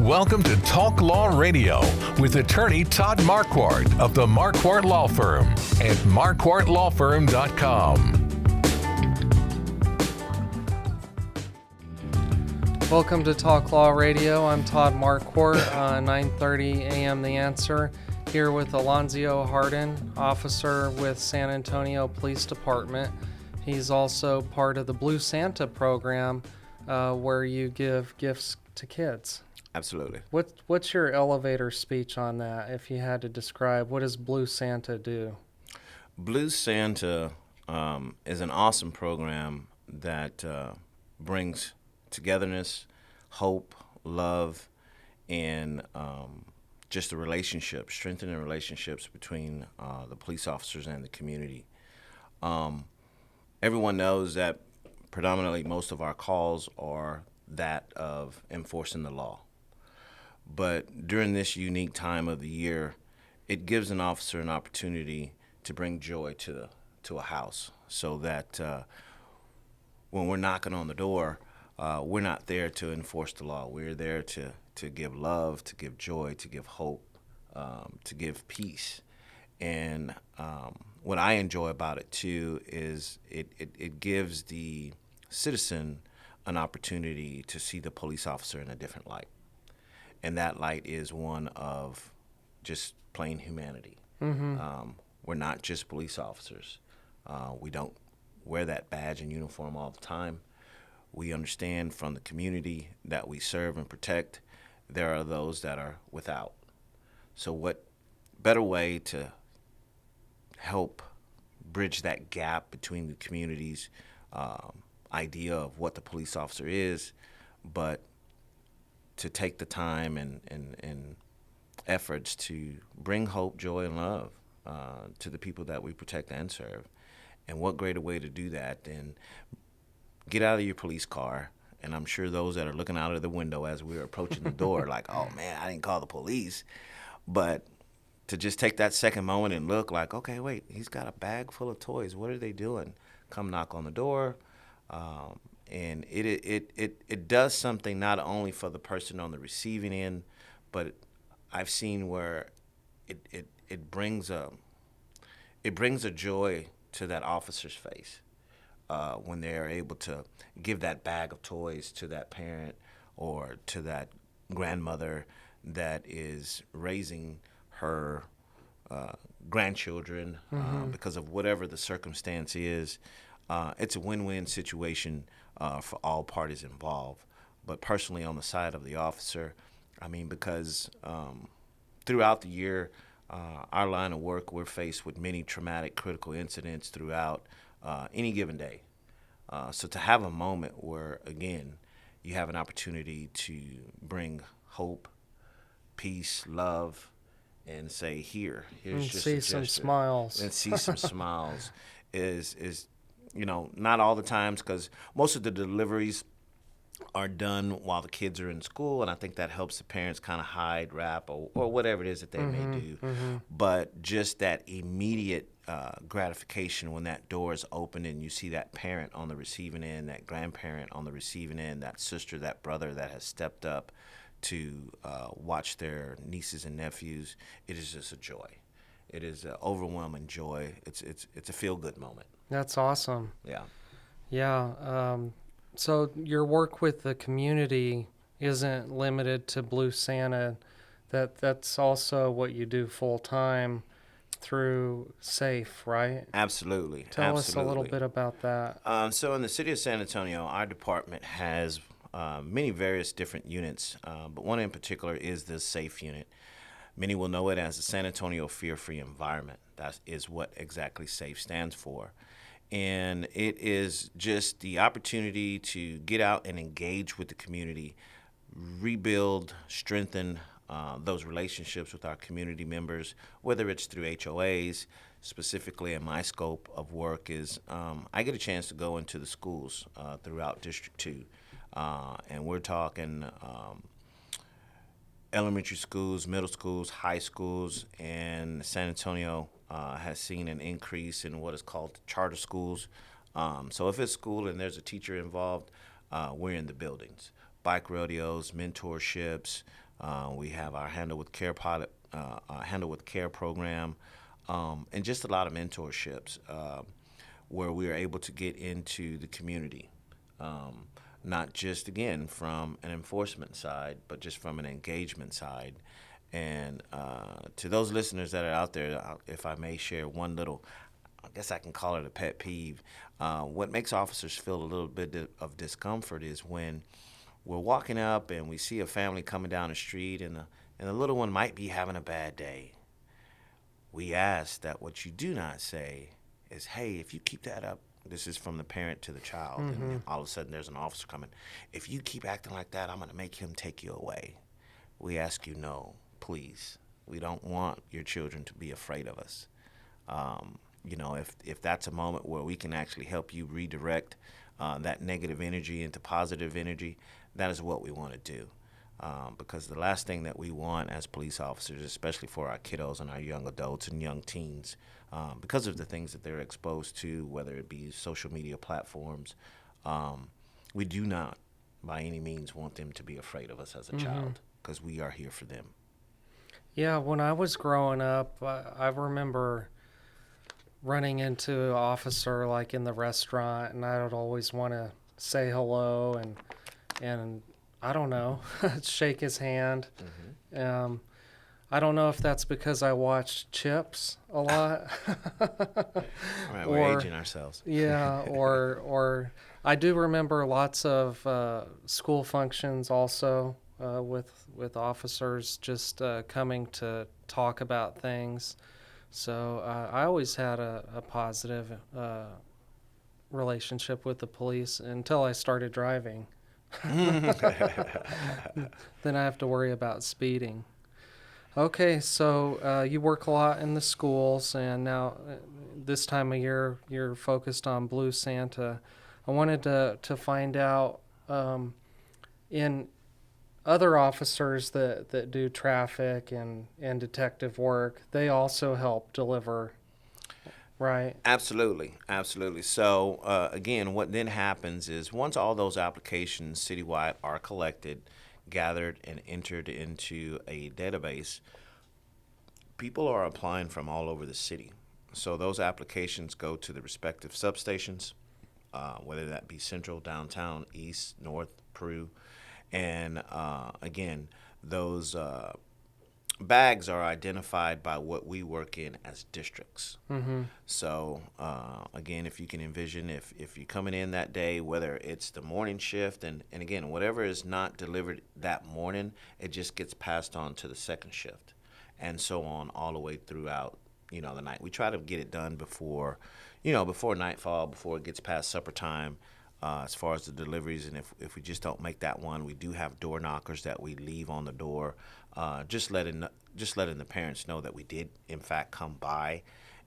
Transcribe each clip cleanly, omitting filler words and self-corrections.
Welcome to Talk Law Radio with attorney Todd Marquardt of the Marquardt Law Firm at marquardtlawfirm.com. Welcome to Talk Law Radio. I'm Todd Marquardt, 9:30 a.m. The Answer, here with Alonzio Hardin, officer with San Antonio Police Department. He's also part of the Blue Santa program, where you give gifts to kids. Absolutely. What's your elevator speech on that, if you had to describe? What does Blue Santa do? Blue Santa is an awesome program that brings togetherness, hope, love, and just the relationship, strengthening relationships between the police officers and the community. Everyone knows that predominantly most of our calls are that of enforcing the law. But during this unique time of the year, it gives an officer an opportunity to bring joy to a house, so that when we're knocking on the door, we're not there to enforce the law. We're there to give love, to give joy, to give hope, to give peace. And what I enjoy about it, too, is it gives the citizen an opportunity to see the police officer in a different light. And that light is one of just plain humanity. Mm-hmm. We're not just police officers. We don't wear that badge and uniform all the time. We understand from the community that we serve and protect, there are those that are without. So what better way to help bridge that gap between the community's idea of what the police officer is, but to take the time and efforts to bring hope, joy, and love to the people that we protect and serve. And what greater way to do that than get out of your police car, and I'm sure those that are looking out of the window as we're approaching the door like, oh man, I didn't call the police. But to just take that second moment and look like, okay, wait, he's got a bag full of toys. What are they doing? Come knock on the door. And it does something not only for the person on the receiving end, but I've seen where it brings a joy to that officer's face when they're able to give that bag of toys to that parent or to that grandmother that is raising her grandchildren because of whatever the circumstance is. It's a win-win situation for all parties involved. But personally, on the side of the officer, I mean, because throughout the year, our line of work, we're faced with many traumatic, critical incidents throughout any given day. So to have a moment where, again, you have an opportunity to bring hope, peace, love, and say, here's and just see a some gesture. smiles. And see some smiles is not all the times, because most of the deliveries are done while the kids are in school, and I think that helps the parents kind of hide, wrap, or whatever it is that they may do. Mm-hmm. But just that immediate gratification when that door is open and you see that parent on the receiving end, that grandparent on the receiving end, that sister, that brother that has stepped up to watch their nieces and nephews, it is just a joy. It is an overwhelming joy. It's a feel-good moment. That's awesome. Yeah. Yeah. So your work with the community isn't limited to Blue Santa. That's also what you do full-time through SAFE, right? Absolutely. Tell us a little bit about that. So in the city of San Antonio, our department has many various different units, but one in particular is the SAFE unit. Many will know it as the San Antonio Fear-Free Environment. That is what exactly SAFE stands for. And it is just the opportunity to get out and engage with the community, rebuild, strengthen those relationships with our community members, whether it's through HOAs. Specifically in my scope of work is I get a chance to go into the schools throughout District 2. And we're talking elementary schools, middle schools, high schools, and San Antonio has seen an increase in what is called charter schools. So if it's school and there's a teacher involved, we're in the buildings. Bike rodeos, mentorships, We have our Handle with Care pilot, Handle with Care program, and just a lot of mentorships where we are able to get into the community. Not just, again, from an enforcement side, but just from an engagement side. And to those listeners that are out there, if I may share one little, I guess I can call it a pet peeve. What makes officers feel a little bit of discomfort is when we're walking up and we see a family coming down the street and the little one might be having a bad day. We ask that what you do not say is, hey, if you keep that up, this is from the parent to the child, and all of a sudden there's an officer coming. If you keep acting like that, I'm going to make him take you away. We ask you, no, please. We don't want your children to be afraid of us. If that's a moment where we can actually help you redirect that negative energy into positive energy, that is what we want to do. Because the last thing that we want as police officers, especially for our kiddos and our young adults and young teens, because of the things that they're exposed to, whether it be social media platforms, we do not by any means want them to be afraid of us as a child, because we are here for them. Yeah, when I was growing up, I remember running into an officer like in the restaurant, and I would always want to say hello and I don't know, shake his hand. I don't know if that's because I watched Chips a lot. Right, we're aging ourselves. Yeah, or I do remember lots of school functions also with officers just coming to talk about things. So I always had a positive relationship with the police until I started driving. Then I have to worry about speeding. Okay, so you work a lot in the schools, and now this time of year you're focused on Blue Santa. I wanted to find out in other officers that do traffic and detective work, they also help deliver, right? Absolutely. So, again, what then happens is once all those applications citywide are collected, gathered, and entered into a database, people are applying from all over the city. So those applications go to the respective substations, whether that be Central, Downtown, East, North, Peru. And, again, those bags are identified by what we work in as districts. So, again, if you can envision, if you're coming in that day, whether it's the morning shift, and again, whatever is not delivered that morning, it just gets passed on to the second shift, and so on all the way throughout, the night. We try to get it done before nightfall, before it gets past supper time. As far as the deliveries, and if we just don't make that one, we do have door knockers that we leave on the door, just letting the parents know that we did in fact come by.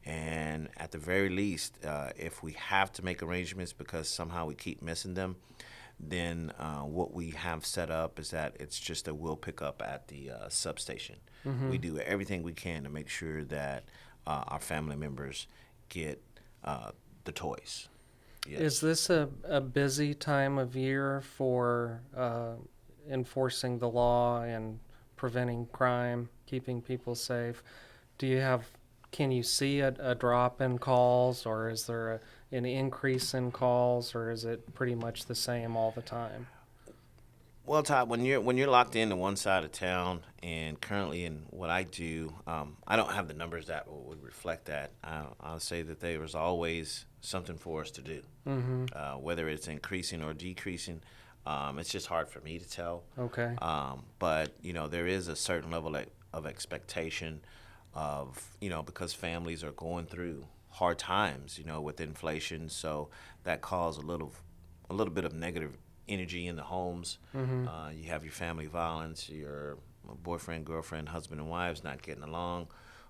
And at the very least, if we have to make arrangements because somehow we keep missing them, then what we have set up is that it's just a will pick up at the substation. We do everything we can to make sure that our family members get the toys. Yes. Is this a busy time of year for enforcing the law and preventing crime, keeping people safe? Can you see a drop in calls, or is there an increase in calls, or is it pretty much the same all the time? Well, Todd, when you're locked into one side of town, and currently in what I do, I don't have the numbers that would reflect that. I'll say that there was always something for us to do, whether it's increasing or decreasing. It's just hard for me to tell. Okay. But there is a certain level of expectation of because families are going through hard times, with inflation, so that caused a little bit of negative energy in the homes. You have your family violence, your boyfriend, girlfriend, husband, and wives not getting along,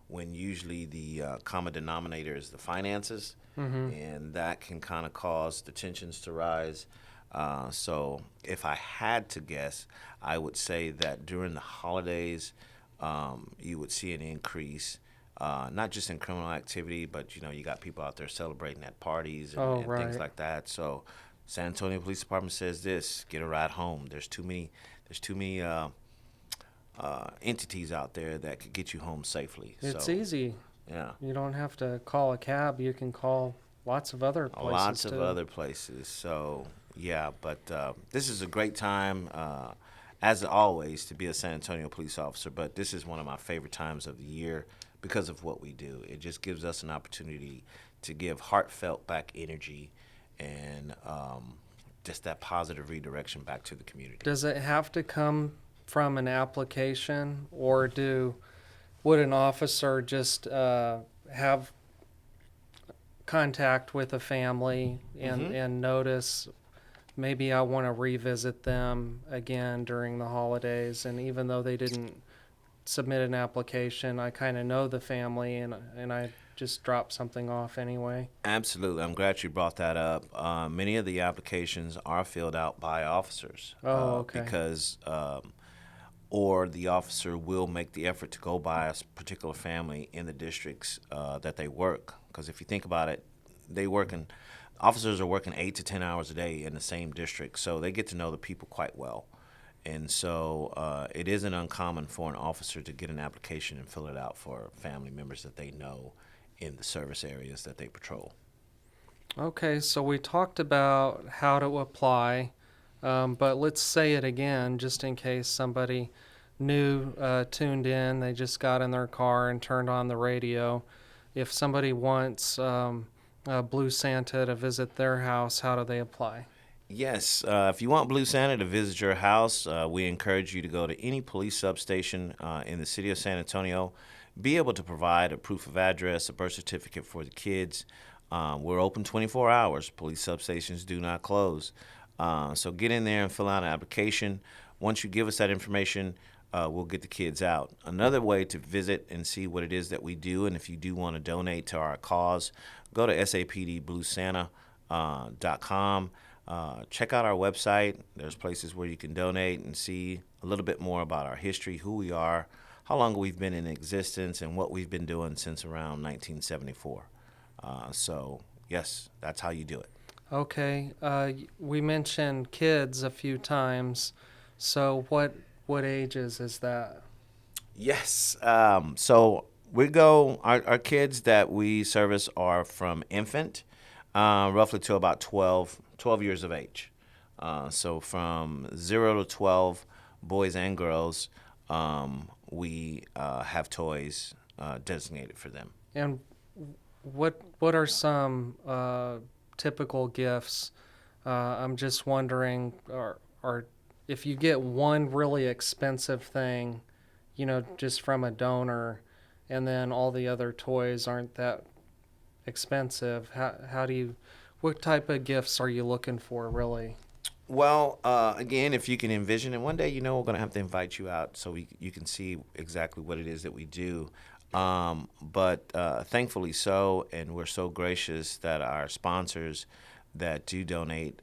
when usually the common denominator is the finances, and that can kind of cause the tensions to rise. So if I had to guess, I would say that during the holidays, you would see an increase, not just in criminal activity, but you got people out there celebrating at parties and things like that. So San Antonio Police Department says this: get a ride home. There's too many entities out there that could get you home safely. It's So, easy. yeah. You don't have to call a cab. You can call lots of other places. Lots of too. other places. So, yeah, but this is a great time, as always, to be a San Antonio police officer. But this is one of my favorite times of the year because of what we do. It just gives us an opportunity to give heartfelt back energy and just that positive redirection back to the community. Does it have to come from an application, or would an officer just have contact with a family and notice maybe I want to revisit them again during the holidays, and even though they didn't submit an application, I kind of know the family and I just drop something off anyway? Absolutely. I'm glad you brought that up. Many of the applications are filled out by officers. Oh, okay. Because or the officer will make the effort to go by a particular family in the districts that they work. Because if you think about it, officers are working 8 to 10 hours a day in the same district, so they get to know the people quite well. And so it isn't uncommon for an officer to get an application and fill it out for family members that they know in the service areas that they patrol. Okay, so we talked about how to apply, but let's say it again just in case somebody new tuned in. They just got in their car and turned on the radio. If somebody wants Blue Santa to visit their house, how do they apply? Yes, if you want Blue Santa to visit your house, we encourage you to go to any police substation in the city of San Antonio. Be able to provide a proof of address, a birth certificate for the kids. We're open 24 hours. Police substations do not close. So get in there and fill out an application. Once you give us that information, we'll get the kids out. Another way to visit and see what it is that we do, and if you do want to donate to our cause, go to sapdbluesanta.com. Check out our website. There's places where you can donate and see a little bit more about our history, who we are, how long we've been in existence, and what we've been doing since around 1974. So, yes, that's how you do it. Okay, we mentioned kids a few times. So what ages is that? Yes. So our kids that we service are from infant roughly to about 12 years of age. So from 0 to 12, boys and girls, we have toys designated for them. And what are some typical gifts? I'm just wondering, are if you get one really expensive thing, just from a donor, and then all the other toys aren't that expensive, what type of gifts are you looking for, really? Well, again, if you can envision it, one day, we're going to have to invite you out so you can see exactly what it is that we do. But thankfully so, and we're so gracious that our sponsors that do donate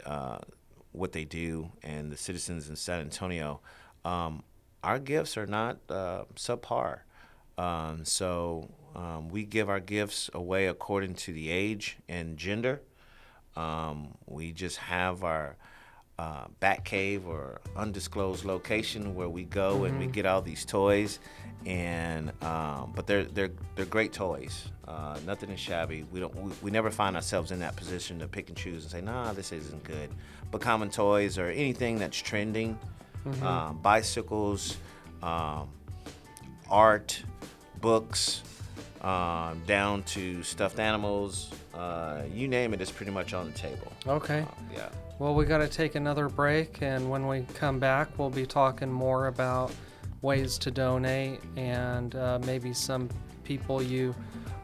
what they do, and the citizens in San Antonio, our gifts are not subpar. So we give our gifts away according to the age and gender. We just have our bat cave or undisclosed location where we go and we get all these toys, and but they're great toys. Nothing is shabby. We never find ourselves in that position to pick and choose and say, nah, this isn't good. But common toys or anything that's trending, bicycles, art, books, down to stuffed animals, you name it, it's pretty much on the table. Okay. Yeah. Well, we got to take another break, and when we come back, we'll be talking more about ways to donate and maybe some people you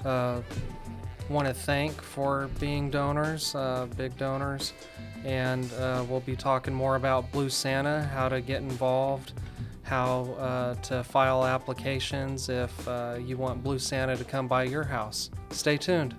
want to thank for being donors, big donors. And we'll be talking more about Blue Santa, how to get involved, how to file applications if you want Blue Santa to come by your house. Stay tuned.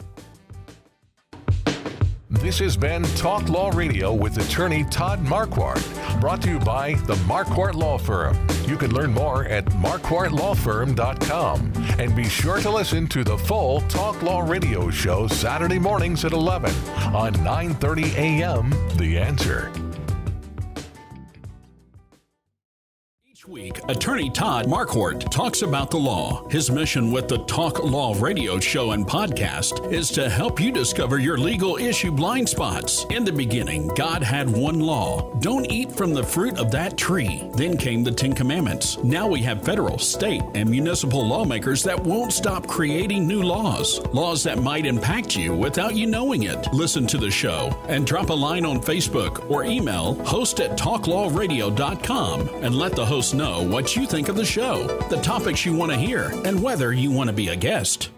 This has been Talk Law Radio with attorney Todd Marquardt, brought to you by the Marquardt Law Firm. You can learn more at marquardtlawfirm.com. And be sure to listen to the full Talk Law Radio show Saturday mornings at 11 on 9:30 a.m. The Answer. week, attorney Todd Marquardt talks about the law. His mission with the Talk Law radio show and podcast is to help you discover your legal issue blind spots. In the beginning, God had one law. Don't eat from the fruit of that tree. Then came the 10 Commandments. Now we have federal, state, and municipal lawmakers that won't stop creating new laws. Laws that might impact you without you knowing it. Listen to the show and drop a line on Facebook or email host@talklawradio.com and let the host know what you think of the show, the topics you want to hear, and whether you want to be a guest.